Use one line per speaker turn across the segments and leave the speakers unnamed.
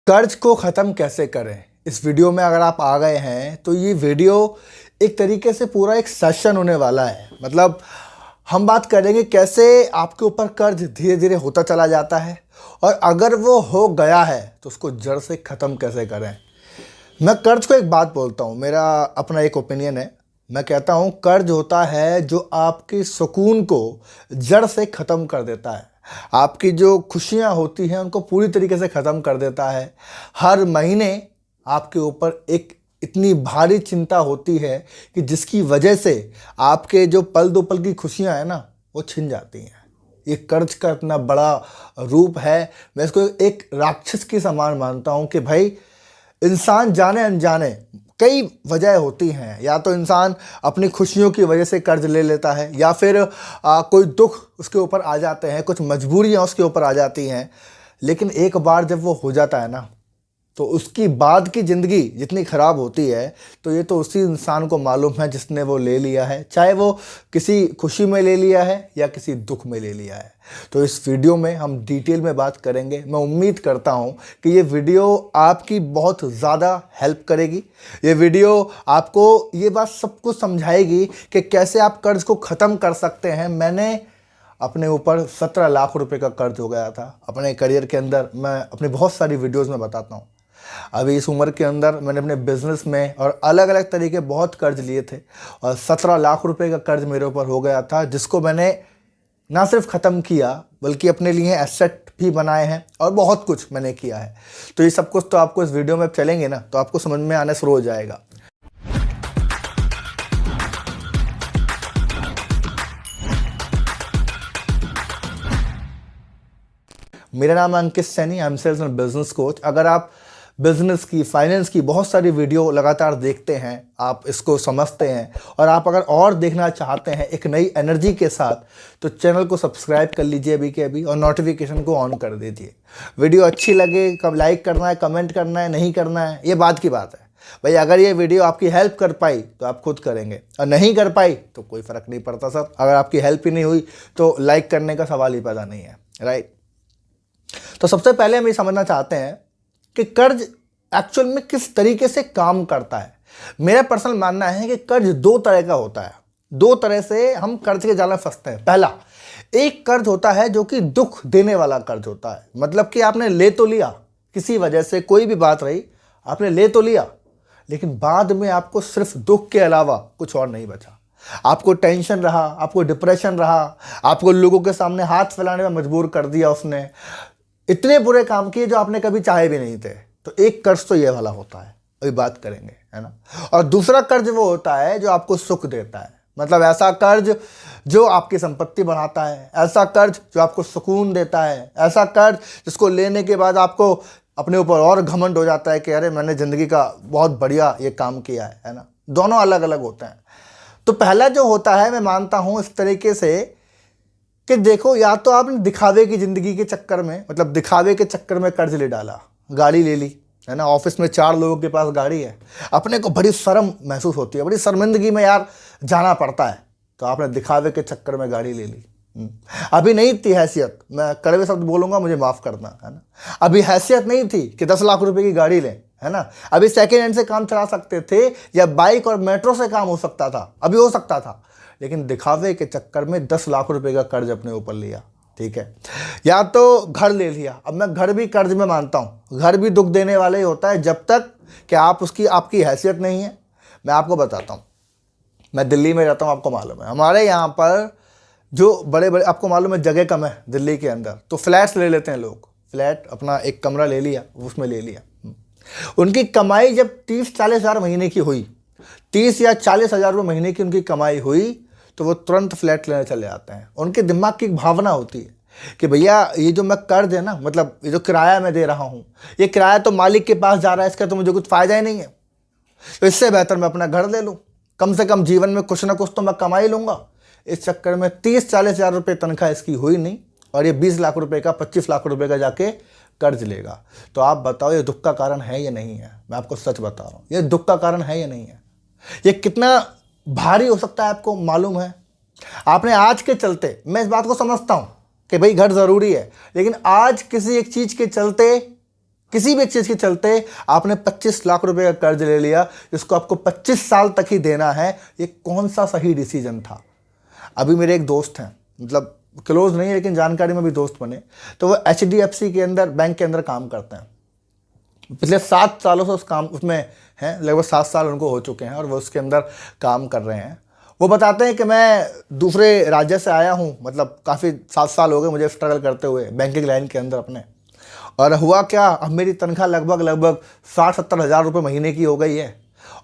कर्ज को ख़त्म कैसे करें। इस वीडियो में अगर आप आ गए हैं तो ये वीडियो एक तरीके से पूरा एक सेशन होने वाला है। मतलब हम बात करेंगे कैसे आपके ऊपर कर्ज धीरे धीरे होता चला जाता है और अगर वो हो गया है तो उसको जड़ से ख़त्म कैसे करें। मैं कर्ज को एक बात बोलता हूँ, मेरा अपना एक ओपिनियन है। मैं कहता हूँ कर्ज होता है जो आपके सुकून को जड़ से ख़त्म कर देता है, आपकी जो खुशियाँ होती हैं उनको पूरी तरीके से ख़त्म कर देता है। हर महीने आपके ऊपर एक इतनी भारी चिंता होती है कि जिसकी वजह से आपके जो पल दो पल की खुशियाँ हैं ना वो छिन जाती हैं। ये कर्ज का इतना बड़ा रूप है। मैं इसको एक राक्षस के समान मानता हूँ कि भाई इंसान जाने अनजाने कई वजह होती हैं, या तो इंसान अपनी खुशियों की वजह से कर्ज ले लेता है या फिर कोई दुख उसके ऊपर आ जाते हैं, कुछ मजबूरियां उसके ऊपर आ जाती हैं। लेकिन एक बार जब वो हो जाता है ना तो उसकी बाद की ज़िंदगी जितनी ख़राब होती है तो ये तो उसी इंसान को मालूम है जिसने वो ले लिया है, चाहे वो किसी खुशी में ले लिया है या किसी दुख में ले लिया है। तो इस वीडियो में हम डिटेल में बात करेंगे। मैं उम्मीद करता हूँ कि ये वीडियो आपकी बहुत ज़्यादा हेल्प करेगी। ये वीडियो आपको ये बात सब कुछ समझाएगी कि कैसे आप कर्ज को ख़त्म कर सकते हैं। मैंने अपने ऊपर 17 लाख रुपए का कर्ज हो गया था अपने करियर के अंदर। मैं अपनी बहुत सारी वीडियोज़ में बताता हूँ। अभी इस उम्र के अंदर मैंने अपने बिजनेस में और अलग अलग तरीके बहुत कर्ज लिए थे और 17 लाख रुपए का कर्ज मेरे ऊपर हो गया था, जिसको मैंने ना सिर्फ ख़त्म किया बल्कि अपने लिए एसेट भी बनाए हैं और बहुत कुछ मैंने किया है। तो ये सब कुछ तो आपको इस वीडियो में चलेंगे ना तो आपको समझ में आना शुरू हो जाएगा। मेरा नाम है Ankit Saini, I am sales and business coach. अगर आप बिजनेस की, फाइनेंस की बहुत सारी वीडियो लगातार देखते हैं, आप इसको समझते हैं और आप अगर और देखना चाहते हैं एक नई एनर्जी के साथ, तो चैनल को सब्सक्राइब कर लीजिए अभी के अभी और नोटिफिकेशन को ऑन कर दीजिए। वीडियो अच्छी लगे कब लाइक करना है, कमेंट करना है, नहीं करना है ये बात की बात है भाई। अगर ये वीडियो आपकी हेल्प कर पाई तो आप खुद करेंगे और नहीं कर पाई तो कोई फ़र्क नहीं पड़ता सर। अगर आपकी हेल्प ही नहीं हुई तो लाइक करने का सवाल ही पैदा नहीं है, राइट। तो सबसे पहले हम ये समझना चाहते हैं कि कर्ज एक्चुअल में किस तरीके से काम करता है। मेरा पर्सनल मानना है कि कर्ज दो तरह का होता है। दो तरह से हम कर्ज के जाल में फंसते हैं। पहला, एक कर्ज होता है जो कि दुख देने वाला कर्ज होता है। मतलब कि आपने ले तो लिया, किसी वजह से कोई भी बात रही, आपने ले तो लिया, लेकिन बाद में आपको सिर्फ दुख के अलावा कुछ और नहीं बचा। आपको टेंशन रहा, आपको डिप्रेशन रहा, आपको लोगों के सामने हाथ फैलाने में मजबूर कर दिया उसने, इतने बुरे काम किए जो आपने कभी चाहे भी नहीं थे। तो एक कर्ज तो ये वाला होता है, अभी बात करेंगे, है ना। और दूसरा कर्ज वो होता है जो आपको सुख देता है। मतलब ऐसा कर्ज जो आपकी संपत्ति बढ़ाता है, ऐसा कर्ज जो आपको सुकून देता है, ऐसा कर्ज जिसको लेने के बाद आपको अपने ऊपर और घमंड हो जाता है कि अरे मैंने ज़िंदगी का बहुत बढ़िया ये काम किया है ना। दोनों अलग अलग होते हैं। तो पहला जो होता है, मैं मानता हूँ इस तरीके से कि देखो, या तो आपने दिखावे की ज़िंदगी के चक्कर में, मतलब दिखावे के चक्कर में कर्ज ले डाला, गाड़ी ले ली, है ना। ऑफिस में 4 लोगों के पास गाड़ी है, अपने को बड़ी शर्म महसूस होती है, बड़ी शर्मिंदगी में यार जाना पड़ता है, तो आपने दिखावे के चक्कर में गाड़ी ले ली। अभी नहीं थी हैसियत, मैं कड़वे शब्द बोलूँगा मुझे माफ़ करना, है ना। अभी हैसियत नहीं थी कि 10 लाख रुपए की गाड़ी लें, है ना। अभी सेकेंड हैंड से काम चला सकते थे या बाइक और मेट्रो से काम हो सकता था, अभी हो सकता था, लेकिन दिखावे के चक्कर में 10 लाख रुपए का कर्ज अपने ऊपर लिया, ठीक है। या तो घर ले लिया। अब मैं घर भी कर्ज में मानता हूँ, घर भी दुख देने वाला ही होता है जब तक कि आपकी हैसियत नहीं है। मैं आपको बताता हूँ, मैं दिल्ली में रहता हूँ, आपको मालूम है हमारे यहाँ पर जो बड़े बड़े, आपको मालूम है जगह कम है दिल्ली के अंदर, तो फ्लैट्स ले लेते हैं लोग। फ्लैट अपना एक कमरा ले लिया, उसमें ले लिया। उनकी कमाई जब 30-40 हज़ार महीने की हुई, 30 या 40 हज़ार रुपये महीने की उनकी कमाई हुई, तो वो तुरंत फ्लैट लेने चले आते हैं। उनके दिमाग की एक भावना होती है कि भैया ये जो मैं कर्ज है ना, मतलब ये जो किराया मैं दे रहा हूँ, ये किराया तो मालिक के पास जा रहा है, इसका तो मुझे कुछ फ़ायदा ही नहीं है, तो इससे बेहतर मैं अपना घर ले लूँ, कम से कम जीवन में कुछ ना कुछ तो मैं कमा ही लूँगा। इस चक्कर में 30-40 हज़ार रुपये तनख्वाह इसकी हुई नहीं और ये 20 लाख रुपये का, 25 लाख रुपये का जाके कर्ज लेगा। तो आप बताओ ये दुख का कारण है या नहीं है। मैं आपको सच बता रहा हूँ, ये दुख का कारण है या नहीं है। ये कितना भारी हो सकता है आपको मालूम है। आपने आज के चलते, मैं इस बात को समझता हूँ कि भाई घर ज़रूरी है, लेकिन आज किसी एक चीज़ के चलते किसी भी चीज़ के चलते आपने 25 लाख रुपए का कर्ज ले लिया, जिसको आपको 25 साल तक ही देना है, ये कौन सा सही डिसीजन था? अभी मेरे एक दोस्त हैं, मतलब क्लोज नहीं है लेकिन जानकारी में भी दोस्त बने, तो वो HDFC के अंदर, बैंक के अंदर काम करते हैं। पिछले 7 सालों से उस काम उसमें हैं, लगभग 7 साल उनको हो चुके हैं और वो उसके अंदर काम कर रहे हैं। वो बताते हैं कि मैं दूसरे राज्य से आया हूँ, मतलब काफ़ी 7 साल हो गए मुझे स्ट्रगल करते हुए बैंकिंग लाइन के अंदर अपने, और हुआ क्या, अब मेरी तनख्वाह लगभग 60-70 हज़ार रुपये महीने की हो गई है,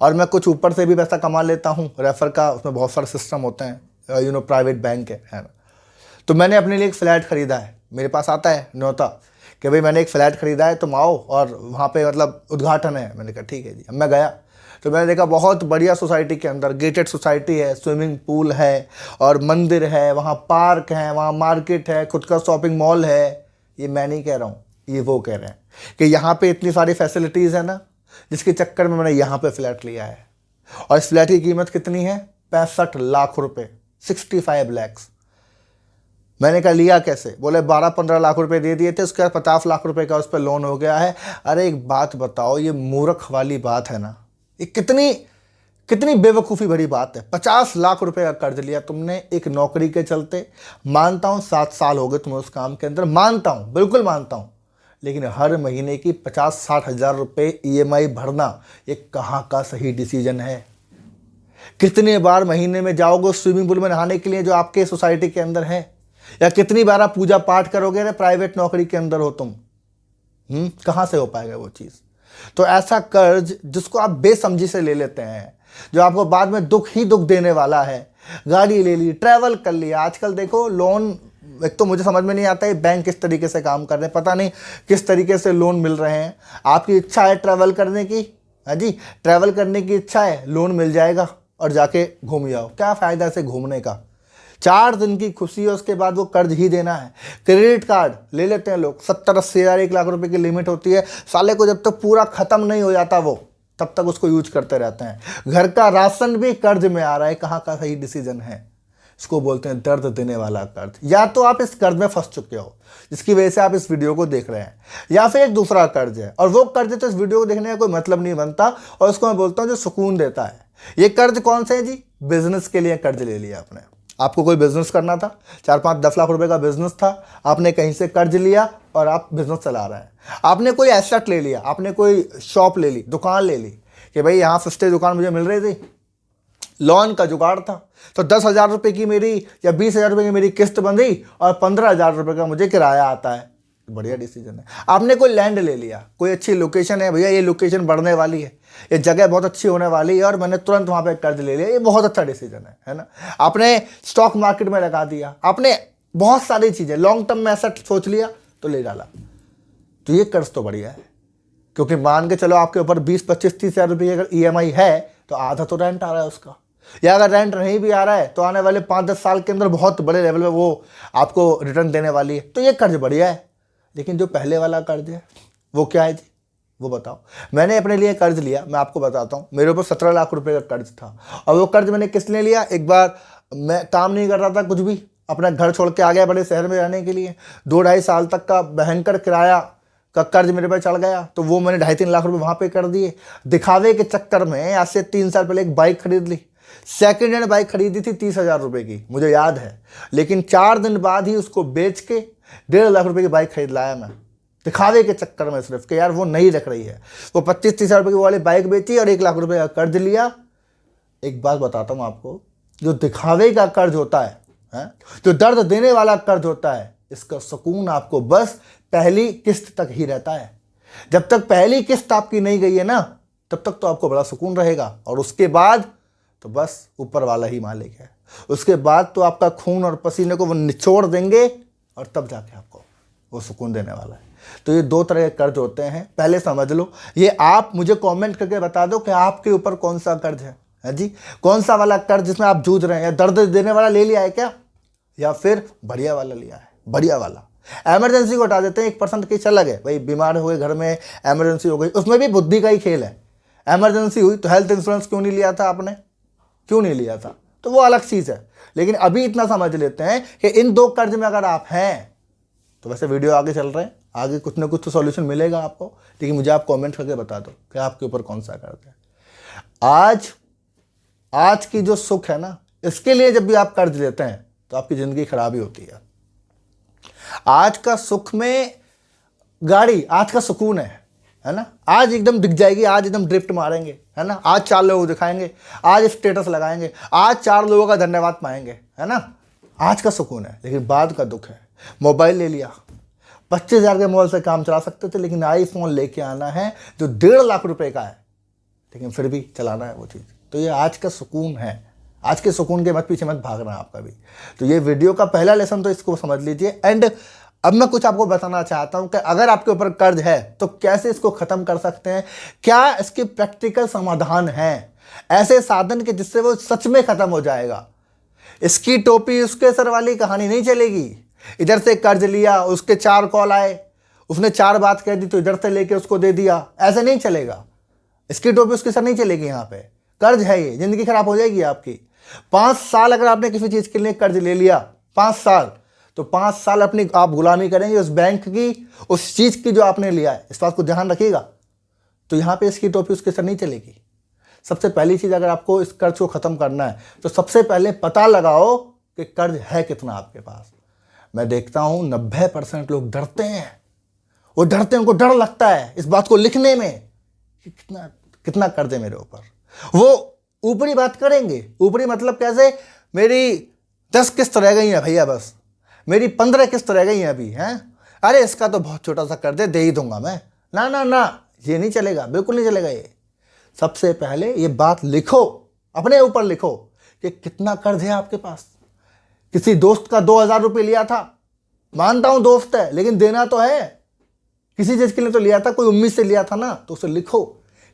और मैं कुछ ऊपर से भी पैसा कमा लेता हूँ, रेफर का उसमें बहुत सारे सिस्टम होते हैं, प्राइवेट बैंक है ना। तो मैंने अपने लिए एक फ़्लैट ख़रीदा है, मेरे पास आता है न्योता कि भाई मैंने एक फ़्लैट ख़रीदा है, तुम आओ और वहाँ पे मतलब उद्घाटन है। मैंने कहा ठीक है जी। अब मैं गया तो मैंने देखा बहुत बढ़िया सोसाइटी के अंदर, गेटेड सोसाइटी है, स्विमिंग पूल है और मंदिर है, वहाँ पार्क है, वहाँ मार्केट है, खुद का शॉपिंग मॉल है। ये मैं नहीं कह रहा हूँ, ये वो कह रहे हैं कि यहाँ पे इतनी सारी फैसिलिटीज़ है ना, जिसके चक्कर में मैंने यहाँ पे फ्लैट लिया है। और इस फ्लैट की कीमत कितनी है? 65 लाख रुपए, 65 लैक्स। मैंने कहा लिया कैसे? बोले 12-15 लाख रुपए दे दिए थे, उसके बाद 50 लाख रुपए का उस पर लोन हो गया है। अरे एक बात बताओ, ये मूर्ख वाली बात है ना, ये कितनी बेवकूफ़ी भरी बात है। 50 लाख रुपए का कर्ज लिया तुमने एक नौकरी के चलते। मानता हूँ 7 साल हो गए तुम्हें उस काम के अंदर, मानता हूँ, बिल्कुल मानता हूँ, लेकिन हर महीने की 50-60 हज़ार रुपये EMI भरना, ये कहाँ का सही डिसीजन है? कितने बार महीने में जाओगे स्विमिंग पूल में नहाने के लिए जो आपके सोसाइटी के अंदर है? या कितनी बार आप पूजा पाठ करोगे ना, प्राइवेट नौकरी के अंदर हो तुम? कहाँ से हो पाएगा वो चीज़? तो ऐसा कर्ज जिसको आप बेसमझी से ले लेते हैं, जो आपको बाद में दुख ही दुख देने वाला है, गाड़ी ले ली, ट्रैवल कर लिया। आजकल देखो लोन, एक तो मुझे समझ में नहीं आता है बैंक किस तरीके से काम कर रहे हैं, पता नहीं किस तरीके से लोन मिल रहे हैं। आपकी इच्छा है ट्रैवल करने की, हाँ जी, ट्रैवल करने की इच्छा है, लोन मिल जाएगा और जाके घूम जाओ। क्या फ़ायदा से घूमने का? 4 दिन की खुशी है, उसके बाद वो कर्ज ही देना है। क्रेडिट कार्ड ले लेते हैं लोग, 70-80 हज़ार 1 लाख रुपए की लिमिट होती है। साले को जब तक पूरा ख़त्म नहीं हो जाता वो, तब तक उसको यूज करते रहते हैं। घर का राशन भी कर्ज में आ रहा है। कहाँ का सही डिसीजन है? इसको बोलते हैं दर्द देने वाला कर्ज। या तो आप इस कर्ज में फंस चुके हो जिसकी वजह से आप इस वीडियो को देख रहे हैं, या फिर एक दूसरा कर्ज है, और वो कर्ज तो इस वीडियो को देखने का कोई मतलब नहीं बनता, और उसको मैं बोलता हूँ जो सुकून देता है। ये कर्ज कौन से है जी? बिजनेस के लिए कर्ज ले लिया आपने। आपको कोई बिजनेस करना था, 4-5-10 लाख रुपए का बिजनेस था, आपने कहीं से कर्ज लिया और आप बिजनेस चला रहे हैं। आपने कोई एसेट ले लिया, आपने कोई शॉप ले ली, दुकान ले ली कि भाई यहाँ सस्ते दुकान मुझे मिल रही थी, लोन का जुगाड़ था, तो 10,000 रुपये की मेरी या 20,000 रुपये की मेरी किस्त बन रही और 15,000 रुपये का मुझे किराया आता है। बढ़िया डिसीजन है। आपने कोई लैंड ले लिया, कोई अच्छी लोकेशन है, भैया ये लोकेशन बढ़ने वाली है, ये जगह बहुत अच्छी होने वाली है, और मैंने तुरंत वहाँ पे कर्ज ले लिया, ये बहुत अच्छा डिसीजन है ना। आपने स्टॉक मार्केट में लगा दिया, आपने बहुत सारी चीज़ें लॉन्ग टर्म में एसेट सोच लिया तो ले डाला, तो ये कर्ज तो बढ़िया है। क्योंकि मान के चलो आपके ऊपर 20-25-30 हज़ार रुपये अगर EMI है तो आधा तो रेंट आ रहा है उसका, या अगर रेंट नहीं भी आ रहा है तो आने वाले 5-10 साल के अंदर बहुत बड़े लेवल में वो आपको रिटर्न देने वाली है। तो ये कर्ज बढ़िया है। लेकिन जो पहले वाला कर्ज है वो क्या है जी, वो बताओ। मैंने अपने लिए कर्ज लिया, मैं आपको बताता हूँ। मेरे ऊपर 17 लाख रुपए का कर्ज था, और वो कर्ज मैंने किस लिए लिया? एक बार मैं काम नहीं कर रहा था कुछ भी, अपना घर छोड़ के आ गया बड़े शहर में रहने के लिए, 2-2.5 साल तक का भयंकर किराया का कर्ज मेरे पे चढ़ गया, तो वो मैंने 2.5-3 लाख रुपए वहाँ पे कर दिए। दिखावे के चक्कर में आज से 3 साल पहले एक बाइक खरीद ली, सेकेंड हैंड बाइक खरीदी थी 30,000 रुपये की, मुझे याद है। लेकिन 4 दिन बाद ही उसको बेच के 1.5 लाख रुपये की बाइक खरीद लाया मैं, दिखावे के चक्कर में सिर्फ कि यार वो नहीं रख रही है। वो 25-30 हज़ार रुपये की वाली बाइक बेची और 1 लाख रुपये का कर्ज लिया। एक बात बताता हूँ आपको, जो दिखावे का कर्ज होता है, जो दर्द देने वाला कर्ज होता है, इसका सुकून आपको बस पहली किस्त तक ही रहता है। जब तक पहली किस्त आपकी नहीं गई है ना, तब तक तो आपको बड़ा सुकून रहेगा, और उसके बाद तो बस ऊपर वाला ही मालिक है। उसके बाद तो आपका खून और पसीने को वो निचोड़ देंगे, और तब जाके आपको वो सुकून देने वाला है। तो ये 2 तरह के कर्ज होते हैं, पहले समझ लो। ये आप मुझे कमेंट करके बता दो कि आपके ऊपर कौन सा कर्ज है जी, कौन सा वाला कर्ज जिसमें आप जूझ रहे हैं। या दर्द देने वाला ले लिया है क्या, या फिर बढ़िया वाला लिया है? बढ़िया वाला। इमरजेंसी को हटा देते हैं, 1% केस अलग है भाई, बीमार हुए घर में, इमरजेंसी हो गई, उसमें भी बुद्धि का ही खेल है। इमरजेंसी हुई तो हेल्थ इंश्योरेंस क्यों नहीं लिया था आपने, क्यों नहीं लिया था? तो वो अलग चीज़ है। लेकिन अभी इतना समझ लेते हैं कि इन 2 कर्ज में अगर आप हैं तो वैसे वीडियो आगे चल रहे हैं, आगे कुछ ना कुछ तो सॉल्यूशन मिलेगा आपको, लेकिन मुझे आप कमेंट करके बता दो कि आपके ऊपर कौन सा कर्ज है। आज की जो सुख है ना, इसके लिए जब भी आप कर्ज लेते हैं तो आपकी ज़िंदगी खराब ही होती है। आज का सुख में गाड़ी, आज का सुकून है ना, आज एकदम दिख जाएगी, आज एकदम ड्रिफ्ट मारेंगे, है ना, आज 4 लोगों को दिखाएंगे, आज स्टेटस लगाएंगे, आज 4 लोगों का धन्यवाद पाएंगे, है ना, आज का सुकून है। लेकिन बाद का दुख है। मोबाइल ले लिया, 25,000 के मोबाइल से काम चला सकते थे, लेकिन आईफोन लेके आना है जो 1.5 लाख रुपए का है, लेकिन फिर भी चलाना है वो चीज़। तो ये आज का सुकून है। आज के सुकून के मत पीछे मत भागना आपका भी। तो ये वीडियो का पहला लेसन तो इसको समझ लीजिए। एंड अब मैं कुछ आपको बताना चाहता हूं कि अगर आपके ऊपर कर्ज है तो कैसे इसको खत्म कर सकते हैं, क्या इसके प्रैक्टिकल समाधान हैं, ऐसे साधन के जिससे वो सच में खत्म हो जाएगा। इसकी टोपी उसके सर वाली कहानी नहीं चलेगी। इधर से कर्ज लिया, उसके 4 कॉल आए, उसने 4 बात कह दी तो इधर से लेके उसको दे दिया, ऐसे नहीं चलेगा। इसकी टोपी उसके सर नहीं चलेगी। यहाँ पे कर्ज है, ये जिंदगी खराब हो जाएगी आपकी। 5 साल अगर आपने किसी चीज के लिए कर्ज ले लिया, 5 साल, तो 5 साल अपनी आप गुलामी करेंगे उस बैंक की, उस चीज की जो आपने लिया है। इस बात को ध्यान रखिएगा। तो यहाँ पे इसकी टोपी उसके सर नहीं चलेगी। सबसे पहली चीज, अगर आपको इस कर्ज को खत्म करना है तो सबसे पहले पता लगाओ कि कर्ज है कितना आपके पास। मैं देखता हूं 90% लोग डरते हैं, वो डरते हैं, उनको डर लगता है इस बात को लिखने में कि कितना कर्ज है मेरे ऊपर। वो ऊपरी बात करेंगे, ऊपरी मतलब कैसे, मेरी 10 किस्त रह गई है भैया, बस मेरी 15 किस्त रह गई है अभी, हैं, अरे इसका तो बहुत छोटा सा कर्ज है, दे ही दूंगा मैं। ना ना ना, ये नहीं चलेगा, बिल्कुल नहीं चलेगा ये। सबसे पहले ये बात लिखो, अपने ऊपर लिखो कि कितना कर्ज है आपके पास। किसी दोस्त का 2,000 रुपये लिया था, मानता हूं दोस्त है, लेकिन देना तो है, किसी चीज के लिए तो लिया था, कोई उम्मीद से लिया था ना, तो उसे लिखो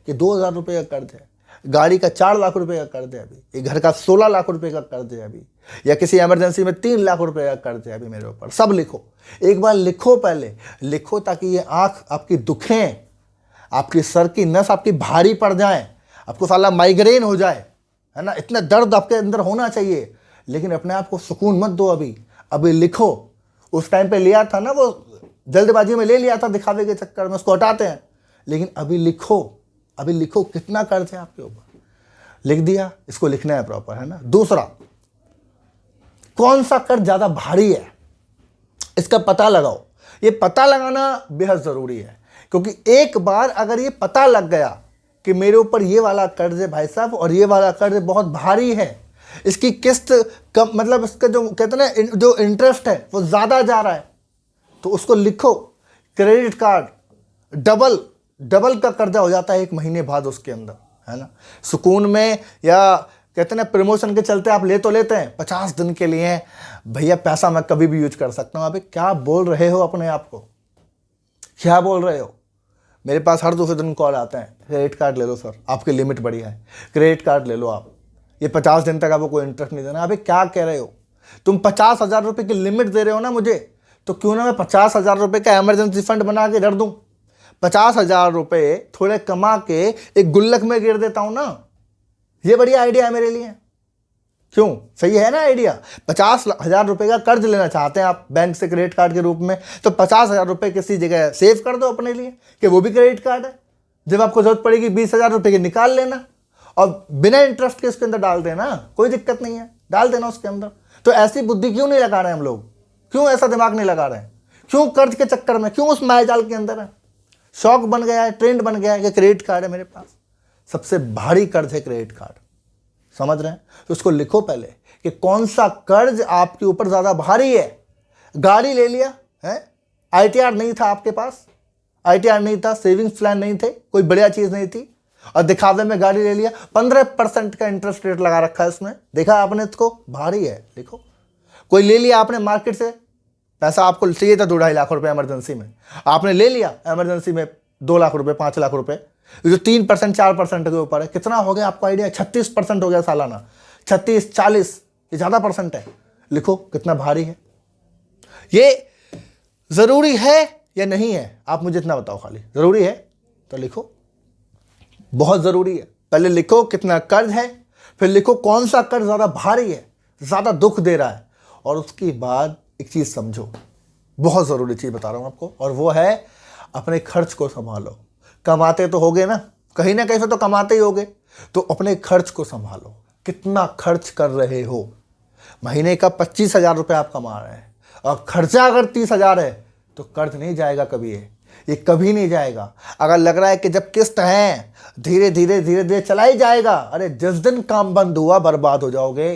कि 2,000 रुपये का कर्ज है। गाड़ी का 4 लाख रुपए का कर्ज है अभी, एक घर का 16 लाख रुपए का कर्ज है अभी, या किसी इमरजेंसी में 3 लाख रुपए का कर्ज है अभी मेरे ऊपर। सब लिखो, एक बार लिखो, पहले लिखो, ताकि ये आंख आपकी दुखें, आपकी सर की नस आपकी भारी पड़ जाए, आपको साला माइग्रेन हो जाए, है ना, इतना दर्द आपके अंदर होना चाहिए। लेकिन अपने आप को सुकून मत दो, अभी लिखो। उस टाइम पे लिया था ना, वो जल्दबाजी में ले लिया था, दिखावे के चक्कर में उसको हटाते हैं, लेकिन अभी लिखो कितना कर्ज है आपके ऊपर। लिख दिया, इसको लिखना है प्रॉपर, है ना। दूसरा, कौन सा कर्ज ज्यादा भारी है, इसका पता लगाओ। ये पता लगाना बेहद जरूरी है, क्योंकि एक बार अगर ये पता लग गया कि मेरे ऊपर ये वाला कर्ज है भाई साहब, और ये वाला कर्ज बहुत भारी है, इसकी किस्त कम, मतलब इसका जो कहते हैं ना, जो इंटरेस्ट है वो ज्यादा जा रहा है, तो उसको लिखो। क्रेडिट कार्ड डबल का कर्जा हो जाता है 1 महीने बाद उसके अंदर, है ना। सुकून में, या कहते हैं ना प्रमोशन के चलते आप ले तो लेते हैं 50 दिन के लिए, भैया पैसा मैं कभी भी यूज कर सकता हूं। अभी क्या बोल रहे हो अपने आप को, क्या बोल रहे हो। मेरे पास हर दूसरे दिन कॉल आते हैं, क्रेडिट कार्ड ले लो सर, आपकी लिमिट बढ़िया है, क्रेडिट कार्ड ले लो आप, ये 50 दिन तक आपको कोई इंटरेस्ट नहीं देना। अभी क्या कह रहे हो तुम, 50,000 रुपये की लिमिट दे रहे हो ना मुझे, तो क्यों ना मैं 50,000 रुपये का इमरजेंसी फंड बना के रख दूं। 50,000 रुपये थोड़े कमा के एक गुल्लक में गिर देता हूं ना, ये बढ़िया आइडिया है मेरे लिए। क्यों, सही है ना आइडिया। 50,000 रुपये का कर्ज लेना चाहते हैं आप बैंक से क्रेडिट कार्ड के रूप में, तो 50,000 रुपये किसी जगह सेव कर दो अपने लिए कि वो भी क्रेडिट कार्ड है। जब आपको जरूरत पड़ेगी 20,000 रुपये की निकाल लेना, और बिना इंटरेस्ट के उसके अंदर डाल देना, कोई दिक्कत नहीं है, डाल देना उसके अंदर। तो ऐसी बुद्धि क्यों नहीं लगा रहे हम लोग, क्यों ऐसा दिमाग नहीं लगा रहे हैं, क्यों कर्ज के चक्कर में, क्यों उस मायाजाल के अंदर है। शौक बन गया है, ट्रेंड बन गया है कि क्रेडिट कार्ड है मेरे पास। सबसे भारी कर्ज है क्रेडिट कार्ड, समझ रहे हैं। तो उसको लिखो पहले कि कौन सा कर्ज आपके ऊपर ज्यादा भारी है। गाड़ी ले लिया है, ITR नहीं था आपके पास, ITR नहीं था, सेविंग्स प्लान नहीं थे, कोई बढ़िया चीज नहीं थी, और दिखावे में गाड़ी ले लिया, 15% का इंटरेस्ट रेट लगा रखा है उसमें, देखा आपने इसको, भारी है। लिखो, कोई ले लिया आपने मार्केट से, पैसा आपको चाहिए था 2-2.5 लाख रुपए इमरजेंसी में, आपने ले लिया इमरजेंसी में 2 लाख रुपए, 5 लाख रुपए, जो 3% 4% के ऊपर है, कितना हो गया आपको आइडिया, 36% हो गया सालाना, 36 40, ये ज्यादा परसेंट है। लिखो कितना भारी है। ये जरूरी है या नहीं है, आप मुझे इतना बताओ खाली। जरूरी है तो लिखो, बहुत जरूरी है। पहले लिखो कितना कर्ज है, फिर लिखो कौन सा कर्ज ज्यादा भारी है, ज्यादा दुख दे रहा है, और उसके बाद एक चीज समझो, बहुत ज़रूरी चीज़ बता रहा हूँ आपको, और वो है अपने खर्च को संभालो। कमाते तो होगे ना कहीं से तो कमाते ही होगे, तो अपने खर्च को संभालो। कितना खर्च कर रहे हो? महीने का 25,000 रुपये आप कमा रहे हैं और खर्चा अगर 30,000 है तो कर्ज नहीं जाएगा कभी, ये कभी नहीं जाएगा। अगर लग रहा है कि जब किस्त है धीरे धीरे चला ही जाएगा, अरे जिस दिन काम बंद हुआ बर्बाद हो जाओगे।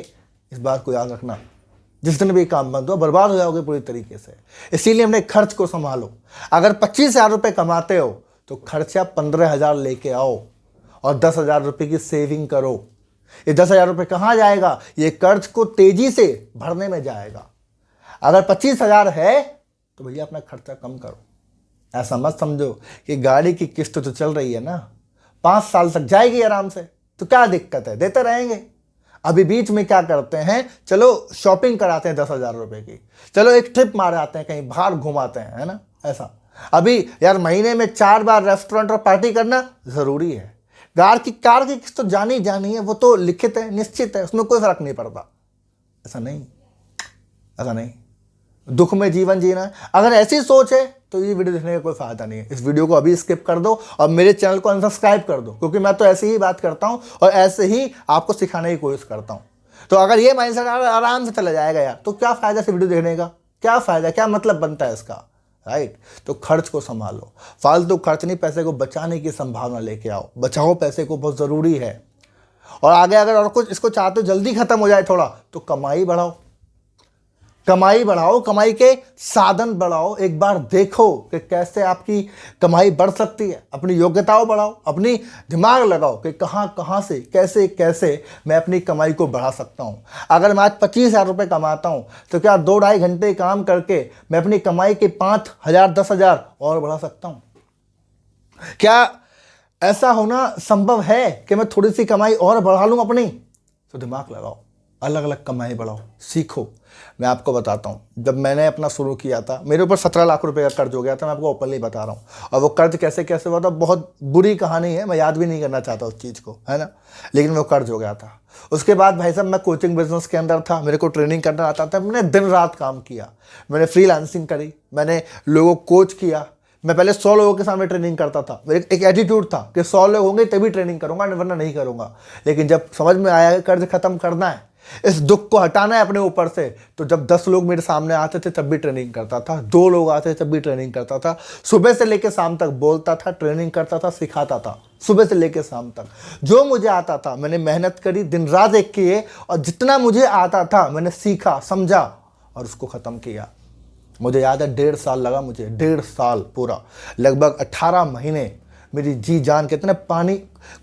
इस बात को याद रखना, जिस दिन भी काम बंद हुआ बर्बाद हो जाओगे पूरी तरीके से। इसीलिए अपने खर्च को संभालो। अगर 25,000 रुपये कमाते हो तो खर्चा 15,000 लेके आओ और 10,000 रुपये की सेविंग करो। ये 10,000 रुपये कहाँ जाएगा? ये कर्ज को तेजी से भरने में जाएगा। अगर 25,000 है तो भैया अपना खर्चा कम करो। ऐसा मत समझो कि गाड़ी की किस्त तो चल रही है ना, 5 साल तक जाएगी आराम से, तो क्या दिक्कत है, देते रहेंगे। अभी बीच में क्या करते हैं, चलो शॉपिंग कराते हैं 10,000 रुपये की, चलो एक ट्रिप मार आते हैं, कहीं बाहर घुमाते हैं, है ना। ऐसा अभी यार महीने में 4 बार रेस्टोरेंट और पार्टी करना ज़रूरी है। कार की किस्त तो जानी है, वो तो लिखित है, निश्चित है, उसमें कोई फर्क नहीं पड़ता। ऐसा नहीं, दुख में जीवन जीना है। अगर ऐसी सोच है तो ये वीडियो देखने का कोई फायदा नहीं है। इस वीडियो को अभी स्किप कर दो और मेरे चैनल को अनसब्सक्राइब कर दो, क्योंकि मैं तो ऐसे ही बात करता हूँ और ऐसे ही आपको सिखाने की कोशिश करता हूँ। तो अगर ये माइंडसेट आराम से चला जाएगा यार, तो क्या फायदा से वीडियो देखने का, क्या फायदा, क्या मतलब बनता है इसका, राइट। तो खर्च को संभालो, फालतू खर्च नहीं, पैसे को बचाने की संभावना लेके आओ। बचाओ पैसे को, बहुत ज़रूरी है। और आगे अगर और कुछ इसको चाहते हो जल्दी खत्म हो जाए थोड़ा, तो कमाई बढ़ाओ, कमाई के साधन बढ़ाओ। एक बार देखो कि कैसे आपकी कमाई बढ़ सकती है। अपनी योग्यताओं बढ़ाओ, अपनी दिमाग लगाओ कि कहाँ से कैसे मैं अपनी कमाई को बढ़ा सकता हूँ। अगर मैं आज 25,000 रुपये कमाता हूँ तो क्या 2-2.5 घंटे काम करके मैं अपनी कमाई के 5,000 10,000 और बढ़ा सकता हूँ? क्या ऐसा होना संभव है कि मैं थोड़ी सी कमाई और बढ़ा लूँ अपनी? तो दिमाग लगाओ, अलग अलग कमाई बढ़ाओ, सीखो। मैं आपको बताता हूँ, जब मैंने अपना शुरू किया था मेरे ऊपर 17 लाख रुपए का कर्ज हो गया था। मैं आपको ओपनली बता रहा हूँ। और वो कर्ज कैसे हुआ था, बहुत बुरी कहानी है, मैं याद भी नहीं करना चाहता उस चीज़ को, है ना, लेकिन वो कर्ज हो गया था। उसके बाद भाई साहब मैं कोचिंग बिजनेस के अंदर था, मेरे को ट्रेनिंग करना आता था। मैंने दिन रात काम किया, मैंने फ्रीलांसिंग करी, मैंने लोगों को कोच किया। मैं पहले 100 लोगों के सामने ट्रेनिंग करता था। मेरे एक एटीट्यूड था कि 100 लोग होंगे तभी ट्रेनिंग करूँगा, वरना नहीं करूँगा। लेकिन जब समझ में आया कि कर्ज खत्म करना है, इस दुख को हटाना है अपने ऊपर से, तो जब 10 लोग मेरे सामने आते थे तब भी ट्रेनिंग करता था, 2 लोग आते थे तब भी ट्रेनिंग करता था। सुबह से लेकर शाम तक बोलता था, ट्रेनिंग करता था, सिखाता था, सुबह से लेकर शाम तक। जो मुझे आता था मैंने मेहनत करी, दिन रात एक किए, और जितना मुझे आता था मैंने सीखा, समझा और उसको ख़त्म किया। मुझे याद है 1.5 साल लगा मुझे, 1.5 साल पूरा, लगभग 18 महीने मेरी जी जान कितने पानी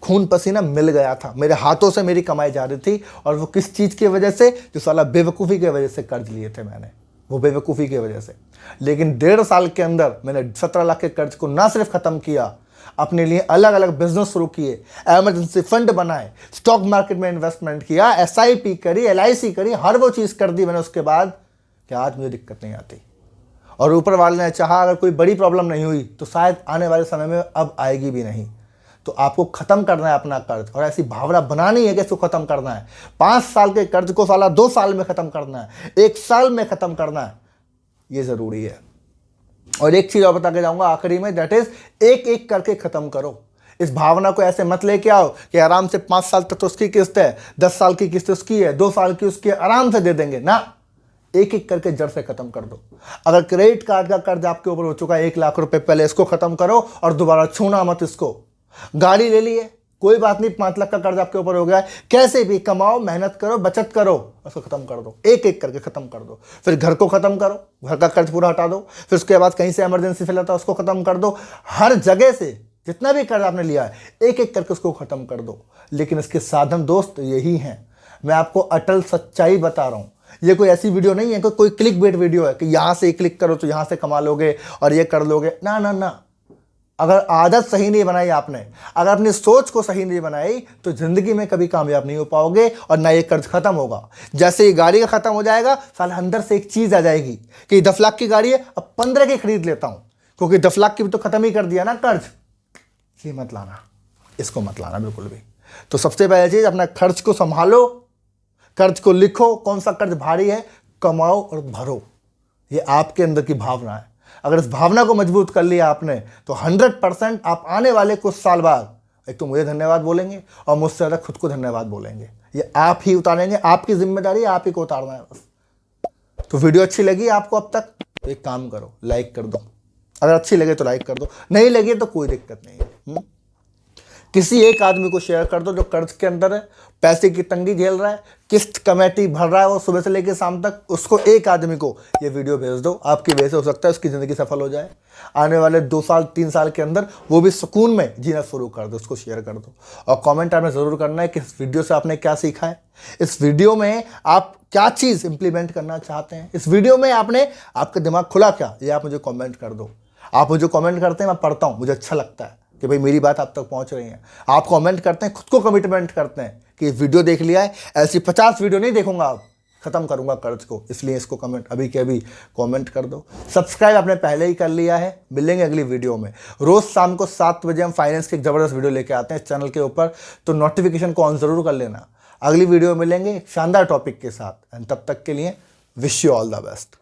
खून पसीना मिल गया था। मेरे हाथों से मेरी कमाई जा रही थी, और वो किस चीज़ की वजह से? जो साला बेवकूफ़ी की वजह से कर्ज लिए थे मैंने, वो बेवकूफ़ी की वजह से। लेकिन 1.5 साल के अंदर मैंने 17 लाख के कर्ज को ना सिर्फ ख़त्म किया, अपने लिए अलग अलग बिजनेस शुरू किए, एमरजेंसी फंड बनाए, स्टॉक मार्केट में इन्वेस्टमेंट किया, SIP करी, LIC करी, हर वो चीज़ कर दी मैंने उसके बाद कि आज मुझे दिक्कत नहीं आती। और ऊपर वाले ने चाहा अगर कोई बड़ी प्रॉब्लम नहीं हुई तो शायद आने वाले समय में अब आएगी भी नहीं। तो आपको ख़त्म करना है अपना कर्ज, और ऐसी भावना बनानी है कि इसको ख़त्म करना है। 5 साल के कर्ज को साला 2 साल में ख़त्म करना है, 1 साल में ख़त्म करना है, ये ज़रूरी है। और एक चीज़ और बता के जाऊँगा आखिरी में, दैट इज़ एक एक करके ख़त्म करो। इस भावना को ऐसे मत लेके आओ कि आराम से 5 साल तक तो उसकी किस्त है, 10 साल की किस्त उसकी है, 2 साल की उसकी है, आराम से दे देंगे ना। एक एक करके जड़ से खत्म कर दो। अगर क्रेडिट कार्ड का कर्ज आपके ऊपर हो चुका है 1 लाख रुपए, पहले इसको खत्म करो और दोबारा छूना मत इसको। गाड़ी ले ली है, कोई बात नहीं, 5 लाख का कर्ज आपके ऊपर हो गया है, कैसे भी कमाओ, मेहनत करो, बचत करो, उसको खत्म कर दो, एक एक करके खत्म कर दो। फिर घर को खत्म करो, घर का कर्ज पूरा हटा दो। फिर उसके बाद कहीं से इमरजेंसी फैला था उसको खत्म कर दो। हर जगह से जितना भी कर्ज आपने लिया है एक एक करके उसको खत्म कर दो। लेकिन इसके साधन दोस्त यही हैं। मैं आपको अटल सच्चाई बता रहा हूं। ये कोई ऐसी वीडियो नहीं है कि कोई क्लिक बेट वीडियो है कि यहां से क्लिक करो तो यहां से कमा लोगे और ये कर लोगे। ना ना ना, अगर आदत सही नहीं बनाई आपने, अगर अपनी सोच को सही नहीं बनाई, तो जिंदगी में कभी कामयाब नहीं हो पाओगे और ना ये कर्ज खत्म होगा। जैसे ये गाड़ी का खत्म हो जाएगा, साला अंदर से एक चीज आ जाएगी कि 10 लाख की गाड़ी है, अब 15 की खरीद लेता हूं, क्योंकि 10 लाख की भी तो खत्म ही कर दिया ना कर्ज। ये मत लाना, इसको मत लाना बिल्कुल भी। तो सबसे पहले चीज, अपना खर्च को संभालो, कर्ज को लिखो, कौन सा कर्ज भारी है, कमाओ और भरो। ये आपके अंदर की भावना है। अगर इस भावना को मजबूत कर लिया आपने तो 100% आप आने वाले कुछ साल बाद एक तो मुझे धन्यवाद बोलेंगे और मुझसे ज़्यादा खुद को धन्यवाद बोलेंगे। ये आप ही उतारेंगे, आपकी जिम्मेदारी आप ही को उतारना है बस। तो वीडियो अच्छी लगी आपको अब तक तो एक काम करो, लाइक कर दो। अगर अच्छी लगे तो लाइक कर दो, नहीं लगे तो कोई दिक्कत नहीं है। किसी एक आदमी को शेयर कर दो जो कर्ज के अंदर है, पैसे की तंगी झेल रहा है, किस्त कमेटी भर रहा है वो सुबह से लेकर शाम तक, उसको एक आदमी को ये वीडियो भेज दो। आपकी वजह से हो सकता है उसकी ज़िंदगी सफल हो जाए। आने वाले 2 साल 3 साल के अंदर वो भी सुकून में जीना शुरू कर दो। उसको शेयर कर दो और कमेंट आपने ज़रूर करना है कि इस वीडियो से आपने क्या सीखा है, इस वीडियो में आप क्या चीज़ इंप्लीमेंट करना चाहते हैं, इस वीडियो में आपने आपका दिमाग खुला क्या, ये आप मुझे कॉमेंट कर दो। आप मुझे कमेंट करते हैं, मैं पढ़ता हूँ, मुझे अच्छा लगता है कि भाई मेरी बात आप तक पहुँच रही है। आप कमेंट करते हैं, खुद को कमिटमेंट करते हैं कि वीडियो देख लिया है, ऐसी 50 वीडियो नहीं देखूंगा, अब ख़त्म करूंगा कर्ज को, इसलिए इसको कमेंट अभी के अभी कमेंट कर दो। सब्सक्राइब आपने पहले ही कर लिया है। मिलेंगे अगली वीडियो में। रोज़ शाम को 7 बजे हम फाइनेंस की एक ज़बरदस्त वीडियो लेके आते हैं इस चैनल के ऊपर, तो नोटिफिकेशन को ऑन ज़रूर कर लेना। अगली वीडियो में मिलेंगे एक शानदार टॉपिक के साथ। एंड तब तक के लिए wish you all the best.